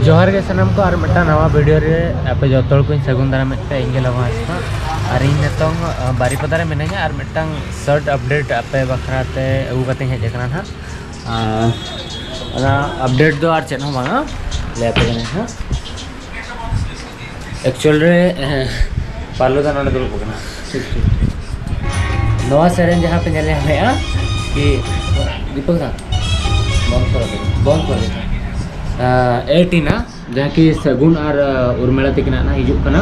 जोहार के सनम को और मिट्टा नवा वीडियो रे आपे जोतोल को सगुन दारा मिट्टा इंगे लगा हस्ता और इन नितोंग बारीपदा रे मिनाया और मिट्टांग सर्ट अपडेट आपे बखराते अगु कते हेज कना हा ना अपडेट दो और चेन हो मांगा ले आपे कने हा एक्चुअल रे पालो दा नने दुल पकना नवा सेरेन जहां पे नेले हमें कि दीपक दा बंद कर दे एटीना जहाँ की सगुन और उर्मिला तकिना ना हिजुक कना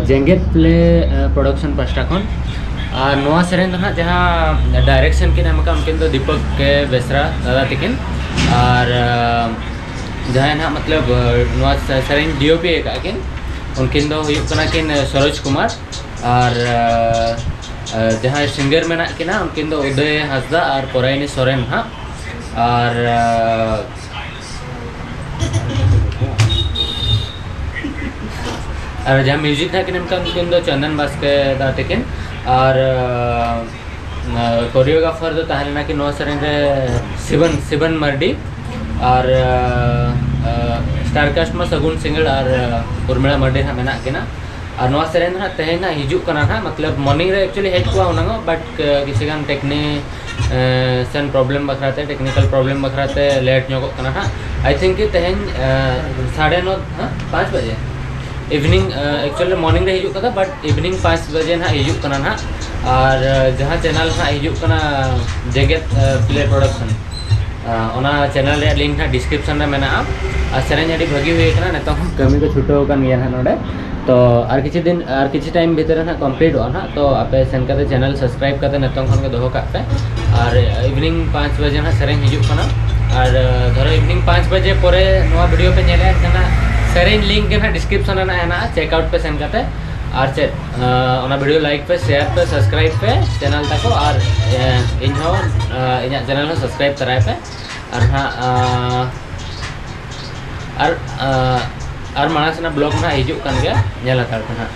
जेंगेट प्ले प्रोडक्शन पास्टा खन और नवा सेरेन ना जहाँ डायरेक्शन के नाम का उनके तो दीपक के बेसरा दादा तकिन और जहाँ ना मतलब नवा सेरेन डीओपी का किन उनकिन दो हुयुकना किन सरोज कुमार और जहाँ सिंगर में ना किना उनकिन दो उदय हंसदा और पोराइनी सोरेन हाँ और जहाँ म्यूजिक था कि उनकिन दो चंदन बास्के दा तकिन और कोरियोग्राफर दो ताहलेना कि नवा सेरेन रे सिबन मर्डी और स्टारकास्ट में सगुन सिंगल और उर्मिला मर्डी हाँ मेना किना और नवा सेरेन हाँ तेहेन हाँ हिजुक कना हाँ मतलब मॉर्निंग रे एक्चुअली हेज को होना बट किसी गान टेक्निशियन प्रॉब्लम बखराते टेक्निकल प्रॉब्लम बखराते लेट न्योगो कना हाँ आई थिंक कि तेहेन 9:30 हाँ 5 बजे इवनिंग एक्चुअली मॉर्निंग रे हिजुक कदा बट इवनिंग 5 बजे हाँ हिजुक कना हाँ और जहाँ चैनल हाँ हिजुक कना जेगेट प्ले प्रोडक्शन ओना चैनल रे लिंक ना डिस्क्रिप्शन में मेना और सेरेन अड़ी भागी हुई कना नेतो कमी को छुटो कान गया ना नोडे तो और किसी टाइम भीतर ना कंप्लीट हो ना तो आपे सेन करते चैनल सब्सक्राइब करते नेतो खन के दोहो कापे और इवनिंग 5 बजे ना सेरेन हिजुक कना और धरो इवनिंग 5 बजे परे नवा वीडियो पे नेले कना सेरेन लिंक के ना डिस्क्रिप्शन में ना चेकआउट पे सेन करते और चेक ओना वीडियो लाइक पे शेयर पे सब्सक्राइब पे चैनल तको और इनहो इना चैनल को सब्सक्राइब कराए पे और हाँ और मानस ना ब्लॉग ना हिजुक कान गया नेला तार पे हाँ